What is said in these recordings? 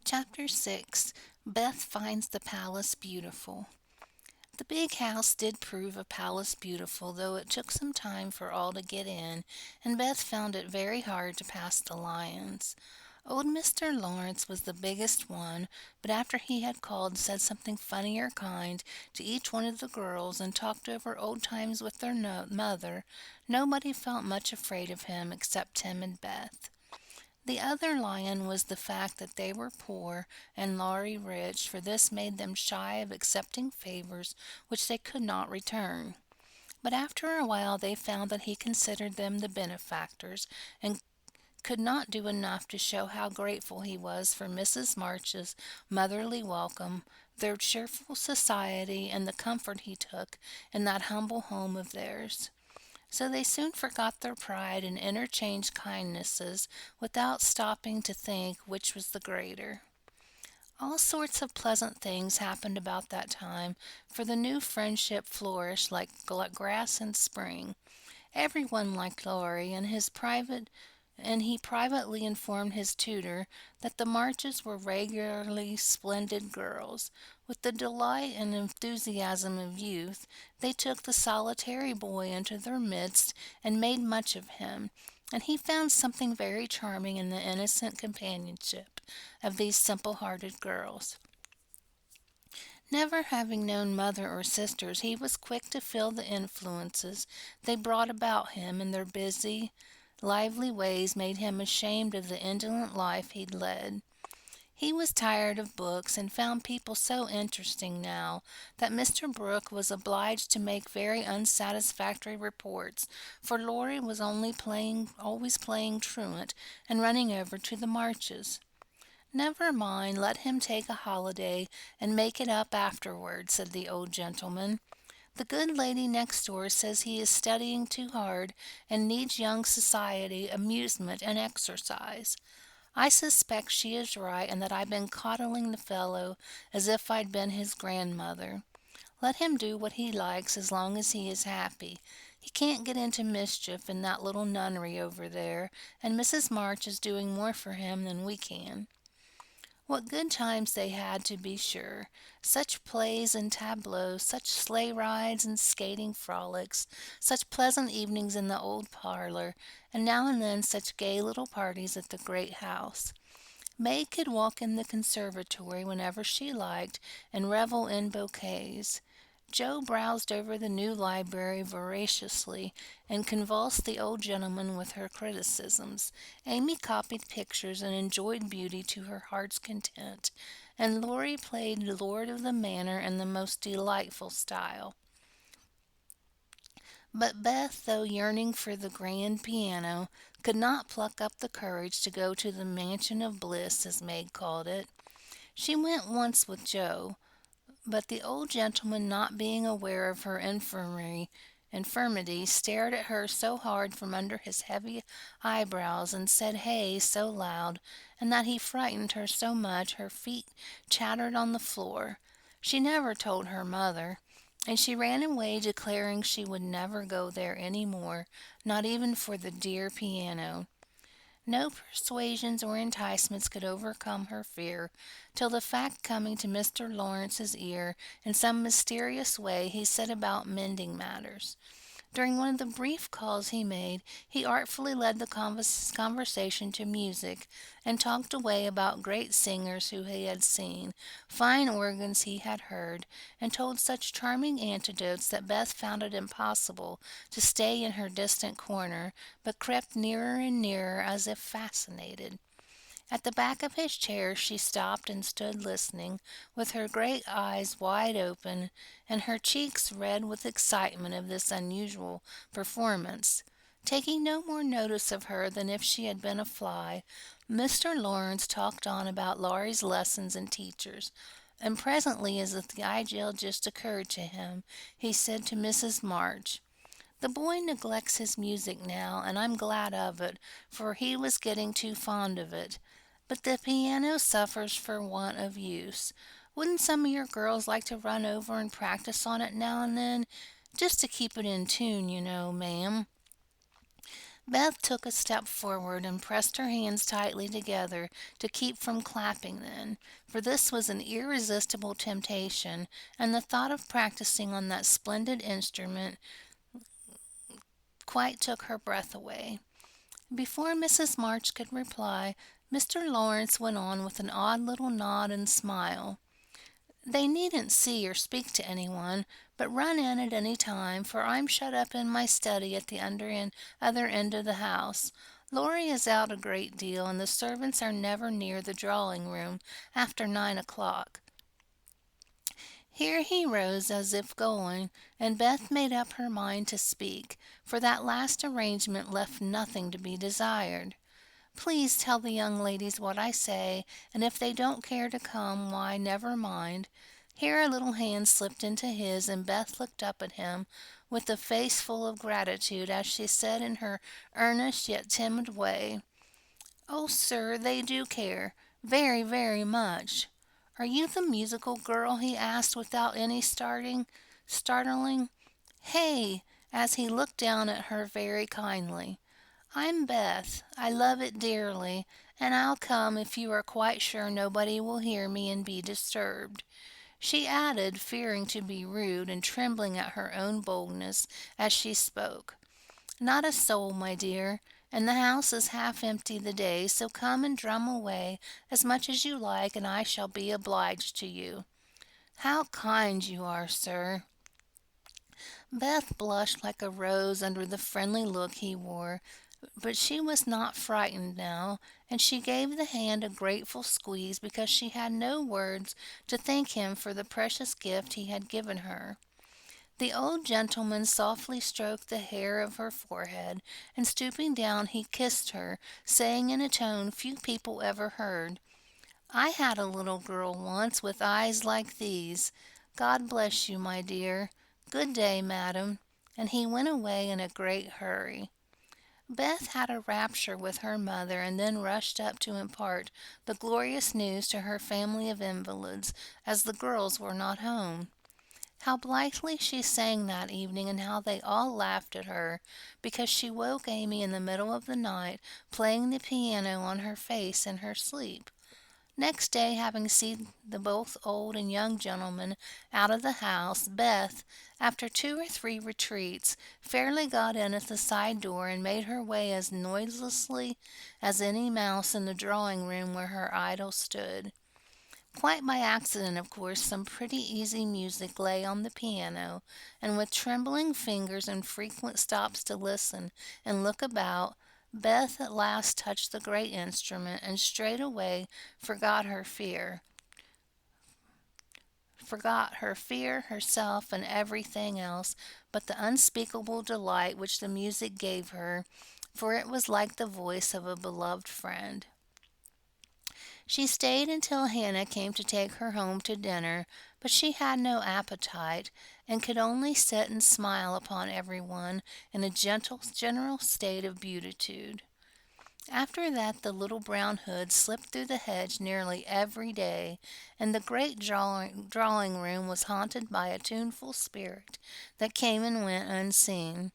Chapter 6. Beth Finds the Palace Beautiful. The big house did prove a palace beautiful, though it took some time for all to get in, and Beth found it very hard to pass the lions. Old Mr. Lawrence was the biggest one, but after he had called said something funny or kind to each one of the girls and talked over old times with their mother, nobody felt much afraid of him except Tim and Beth. The other lion was the fact that they were poor and Laurie rich, for this made them shy of accepting favors which they could not return. But after a while they found that he considered them the benefactors, and could not do enough to show how grateful he was for Mrs. March's motherly welcome, their cheerful society, and the comfort he took in that humble home of theirs. So they soon forgot their pride and interchanged kindnesses without stopping to think which was the greater. All sorts of pleasant things happened about that time, for the new friendship flourished like grass in spring. Everyone liked Laurie, and he privately informed his tutor that the Marches were regularly splendid girls. With the delight and enthusiasm of youth, they took the solitary boy into their midst and made much of him, and he found something very charming in the innocent companionship of these simple-hearted girls. Never having known mother or sisters, he was quick to feel the influences they brought about him, and their busy, lively ways made him ashamed of the indolent life he'd led. He was tired of books, and found people so interesting now that Mr. Brooke was obliged to make very unsatisfactory reports, for Laurie was always playing truant and running over to the Marches. "Never mind, let him take a holiday and make it up afterward," said the old gentleman. "The good lady next door says he is studying too hard and needs young society, amusement, and exercise. I suspect she is right, and that I've been coddling the fellow as if I'd been his grandmother. Let him do what he likes as long as he is happy. He can't get into mischief in that little nunnery over there, and Mrs. March is doing more for him than we can." What good times they had, to be sure! Such plays and tableaux, such sleigh rides and skating frolics, such pleasant evenings in the old parlor, and now and then such gay little parties at the great house. May could walk in the conservatory whenever she liked and revel in bouquets. Jo browsed over the new library voraciously, and convulsed the old gentleman with her criticisms. Amy copied pictures and enjoyed beauty to her heart's content, and Laurie played lord of the manor in the most delightful style. But Beth, though yearning for the grand piano, could not pluck up the courage to go to the mansion of bliss, as Meg called it. She went once with Jo, but the old gentleman, not being aware of her infirmity, stared at her so hard from under his heavy eyebrows, and said "Hey" so loud, and that he frightened her so much her feet chattered on the floor. She never told her mother, and she ran away declaring she would never go there any more, not even for the dear piano. No persuasions or enticements could overcome her fear, till the fact coming to Mr. Lawrence's ear in some mysterious way, he set about mending matters. During one of the brief calls he made, he artfully led the conversation to music, and talked away about great singers who he had seen, fine organs he had heard, and told such charming anecdotes that Beth found it impossible to stay in her distant corner, but crept nearer and nearer as if fascinated. At the back of his chair she stopped and stood listening, with her great eyes wide open, and her cheeks red with excitement of this unusual performance. Taking no more notice of her than if she had been a fly, Mr. Lawrence talked on about Laurie's lessons and teachers, and presently, as if the idea just occurred to him, he said to Mrs. March, "The boy neglects his music now, and I'm glad of it, for he was getting too fond of it. But the piano suffers for want of use. Wouldn't some of your girls like to run over and practice on it now and then, just to keep it in tune, you know, ma'am?" Beth took a step forward and pressed her hands tightly together to keep from clapping then, for this was an irresistible temptation, and the thought of practicing on that splendid instrument quite took her breath away. Before Mrs. March could reply, Mr. Lawrence went on with an odd little nod and smile. They needn't see or speak to anyone, but run in at any time, for I'm shut up in my study at the other end of the house. Laurie is out a great deal, and the servants are never near the drawing room after 9 o'clock. Here he rose as if going, and Beth made up her mind to speak, for that last arrangement left nothing to be desired. Please tell the young ladies what I say, and if they don't care to come, why, never mind. Here a little hand slipped into his, and Beth looked up at him with a face full of gratitude as she said in her earnest yet timid way, "Oh, sir, they do care, very, very much." "Are you the musical girl?" he asked without any startling. "Hey!" as he looked down at her very kindly. "I'm Beth. I love it dearly, and I'll come if you are quite sure nobody will hear me and be disturbed," she added, fearing to be rude and trembling at her own boldness as she spoke. "Not a soul, my dear, and the house is half empty the day, so come and drum away as much as you like, and I shall be obliged to you." "How kind you are, sir." Beth blushed like a rose under the friendly look he wore, but she was not frightened now, and she gave the hand a grateful squeeze because she had no words to thank him for the precious gift he had given her. The old gentleman softly stroked the hair of her forehead, and stooping down he kissed her, saying in a tone few people ever heard, "I had a little girl once with eyes like these. God bless you, my dear. Good day, madam." And he went away in a great hurry. Beth had a rapture with her mother, and then rushed up to impart the glorious news to her family of invalids, as the girls were not home. How blithely she sang that evening, and how they all laughed at her, because she woke Amy in the middle of the night, playing the piano on her face in her sleep. Next day, having seen the both old and young gentlemen out of the house, Beth, after 2 or 3 retreats, fairly got in at the side door and made her way as noiselessly as any mouse in the drawing room where her idol stood. Quite by accident, of course, some pretty easy music lay on the piano, and with trembling fingers and frequent stops to listen and look about, Beth at last touched the great instrument, and straightway forgot her fear, herself, and everything else but the unspeakable delight which the music gave her, for it was like the voice of a beloved friend. She stayed until Hannah came to take her home to dinner, but she had no appetite, and could only sit and smile upon everyone in a general state of beatitude. After that the little brown hood slipped through the hedge nearly every day, and the great drawing room was haunted by a tuneful spirit that came and went unseen.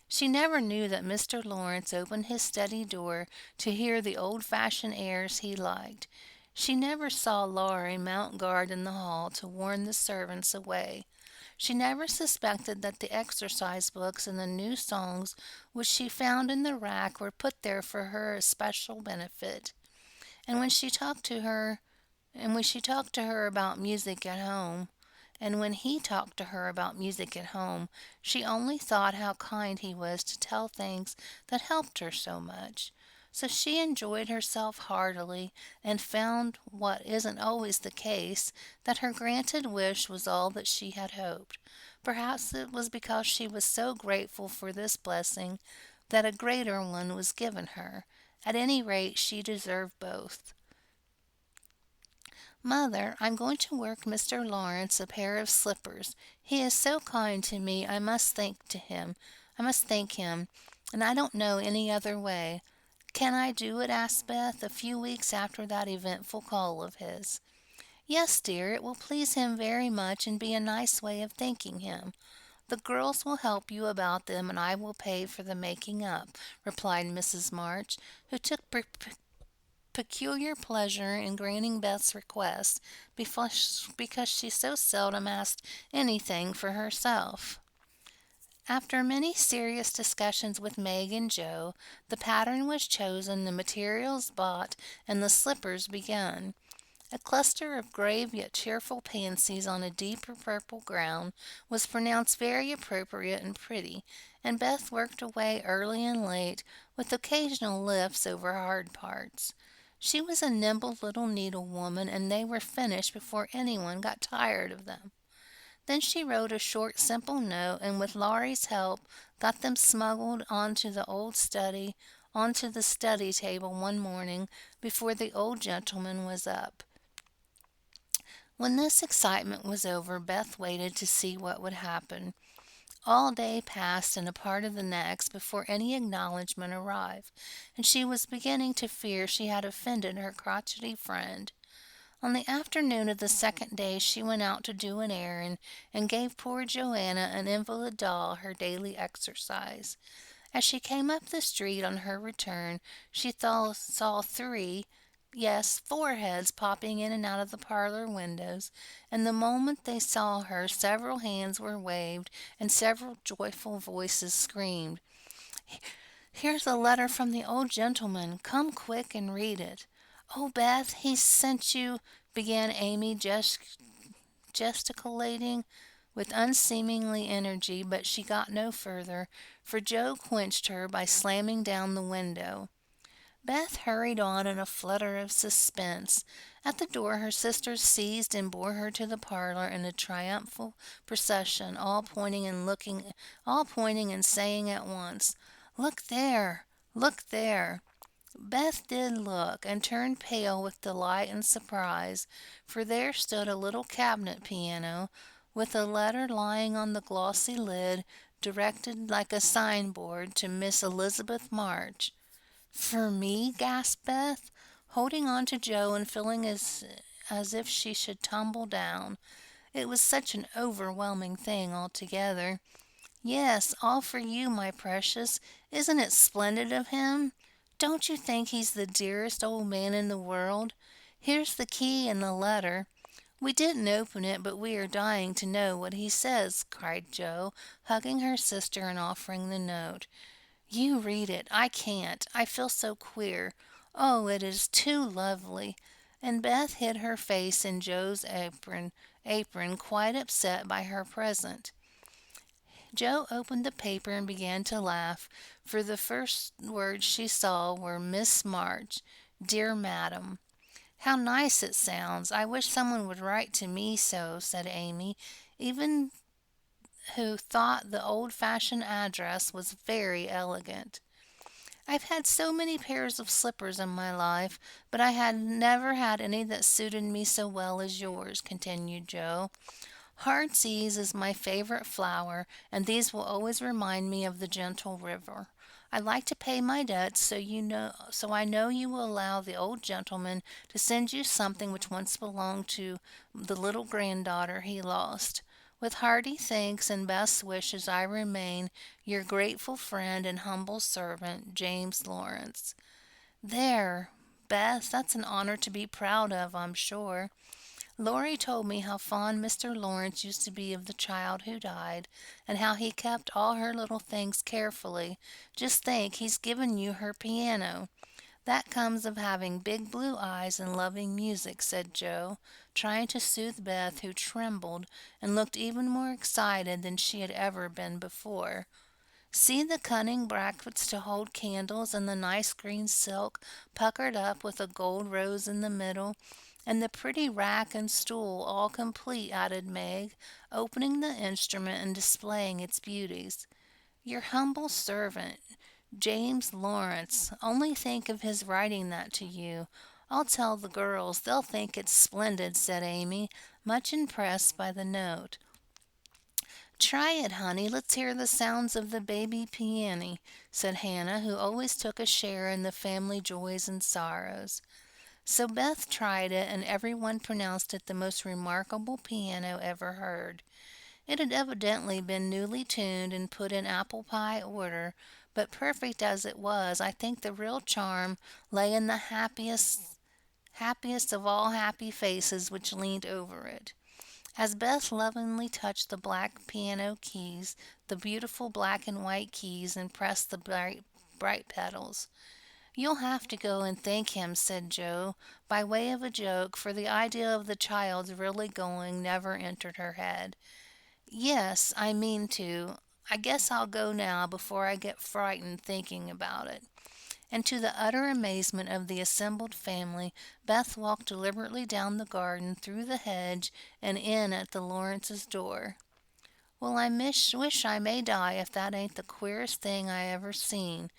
She never knew that Mr. Lawrence opened his study door to hear the old-fashioned airs he liked. She never saw Laurie mount guard in the hall to warn the servants away. She never suspected that the exercise books and the new songs which she found in the rack were put there for her especial benefit. And when she talked to her, and when she talked to her about music at home, and when he talked to her about music at home, she only thought how kind he was to tell things that helped her so much. So she enjoyed herself heartily, and found, what isn't always the case, that her granted wish was all that she had hoped. Perhaps it was because she was so grateful for this blessing that a greater one was given her. At any rate, she deserved both. "Mother, I'm going to work Mr. Lawrence a pair of slippers. He is so kind to me, I must thank him, and I don't know any other way. Can I do it?" asked Beth, a few weeks after that eventful call of his. "Yes, dear, it will please him very much and be a nice way of thanking him. The girls will help you about them, and I will pay for the making up," replied Mrs. March, who took peculiar pleasure in granting Beth's request because she so seldom asked anything for herself. After many serious discussions with Meg and Joe, the pattern was chosen, the materials bought, and the slippers begun. A cluster of grave yet cheerful pansies on a deeper purple ground was pronounced very appropriate and pretty, and Beth worked away early and late, with occasional lifts over hard parts. She was a nimble little needlewoman, and they were finished before anyone got tired of them. Then she wrote a short, simple note, and with Laurie's help got them smuggled onto the study table one morning before the old gentleman was up. When this excitement was over, Beth waited to see what would happen. All day passed and a part of the next before any acknowledgment arrived, and she was beginning to fear she had offended her crotchety friend. On the afternoon of the second day she went out to do an errand, and gave poor Joanna, an invalid doll, her daily exercise. As she came up the street on her return, she saw three, yes, four heads popping in and out of the parlor windows, and the moment they saw her several hands were waved and several joyful voices screamed, "Here's a letter from the old gentleman. Come quick and read it." "Oh, Beth, he's sent you," began Amy, gesticulating with unseemly energy, but she got no further, for Joe quenched her by slamming down the window. Beth hurried on in a flutter of suspense. At the door her sisters seized and bore her to the parlor in a triumphal procession, all pointing and saying at once, "Look there! Look there!" Beth did look, and turned pale with delight and surprise, for there stood a little cabinet piano, with a letter lying on the glossy lid, directed like a signboard to Miss Elizabeth March. "For me?" gasped Beth, holding on to Joe and feeling as if she should tumble down. It was such an overwhelming thing altogether. "Yes, all for you, my precious. Isn't it splendid of him? Don't you think he's the dearest old man in the world? Here's the key and the letter. We didn't open it, but we are dying to know what he says," cried Joe, hugging her sister and offering the note. "You read it. I can't. I feel so queer. Oh, it is too lovely." And Beth hid her face in Joe's apron, quite upset by her present. Joe opened the paper and began to laugh, for the first words she saw were "Miss March, dear Madam." "How nice it sounds! I wish someone would write to me so," said Amy, even who thought the old-fashioned address was very elegant. "I've had so many pairs of slippers in my life, but I had never had any that suited me so well as yours," continued Joe. "Heart's-ease is my favorite flower, and these will always remind me of the gentle river. I like to pay my debts, so I know you will allow the old gentleman to send you something which once belonged to the little granddaughter he lost. With hearty thanks and best wishes, I remain your grateful friend and humble servant, James Lawrence." There, Beth, that's an honor to be proud of, I'm sure. Laurie told me how fond Mr. Lawrence used to be of the child who died, and how he kept all her little things carefully. Just think, he's given you her piano. "That comes of having big blue eyes and loving music," said Joe, trying to soothe Beth, who trembled and looked even more excited than she had ever been before. "See the cunning brackets to hold candles, and the nice green silk puckered up with a gold rose in the middle, and the pretty rack and stool all complete," added Meg, opening the instrument and displaying its beauties. "Your humble servant, James Lawrence. Only think of his writing that to you. I'll tell the girls. They'll think it's splendid," said Amy, much impressed by the note. "Try it, honey. Let's hear the sounds of the baby piano," said Hannah, who always took a share in the family joys and sorrows. So Beth tried it, and everyone pronounced it the most remarkable piano ever heard. It had evidently been newly tuned and put in apple pie order, but perfect as it was, I think the real charm lay in the happiest of all happy faces which leaned over it. As Beth lovingly touched the black piano keys, the beautiful black and white keys, and pressed the bright pedals. "You'll have to go and thank him," said Joe, by way of a joke, for the idea of the child's really going never entered her head. "Yes, I mean to. I guess I'll go now before I get frightened thinking about it." And to the utter amazement of the assembled family, Beth walked deliberately down the garden, through the hedge, and in at the Lawrences' door. "Well, wish I may die if that ain't the queerest thing I ever seen.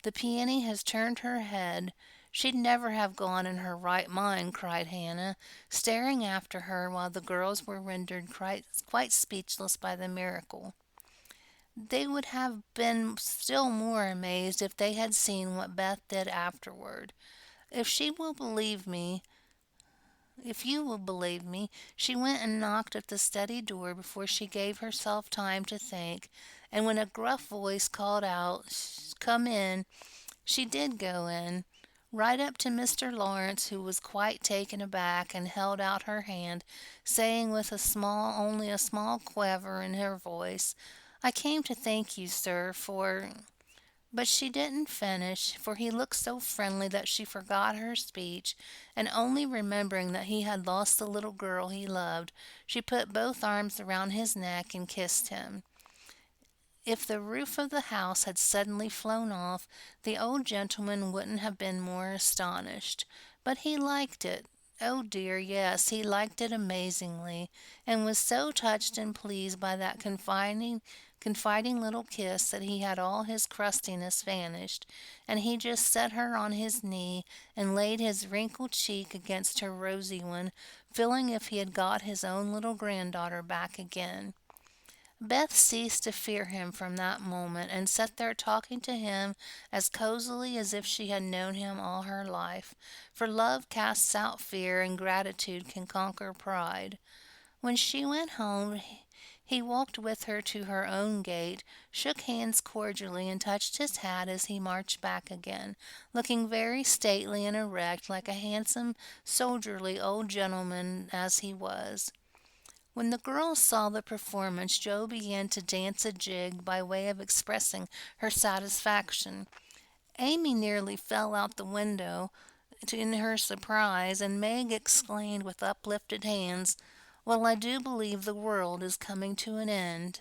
The peony has turned her head. She'd never have gone in her right mind," cried Hannah, staring after her while the girls were rendered quite speechless by the miracle. They would have been still more amazed if they had seen what Beth did afterward. If she will believe me, if you will believe me, she went and knocked at the study door before she gave herself time to think, and when a gruff voice called out, "Come in," she did go in, right up to Mr. Lawrence, who was quite taken aback, and held out her hand, saying with only a small quaver in her voice, "I came to thank you, sir, for—" But she didn't finish, for he looked so friendly that she forgot her speech, and only remembering that he had lost the little girl he loved, she put both arms around his neck and kissed him. If the roof of the house had suddenly flown off, the old gentleman wouldn't have been more astonished. But he liked it. Oh dear, yes, he liked it amazingly, and was so touched and pleased by that confiding little kiss that he had all his crustiness vanished, and he just set her on his knee and laid his wrinkled cheek against her rosy one, feeling if he had got his own little granddaughter back again. Beth ceased to fear him from that moment, and sat there talking to him as cosily as if she had known him all her life, for love casts out fear, and gratitude can conquer pride. When she went home, he walked with her to her own gate, shook hands cordially, and touched his hat as he marched back again, looking very stately and erect, like a handsome, soldierly old gentleman as he was. When the girls saw the performance, Jo began to dance a jig by way of expressing her satisfaction. Amy nearly fell out the window in her surprise, and Meg exclaimed with uplifted hands, "Well, I do believe the world is coming to an end."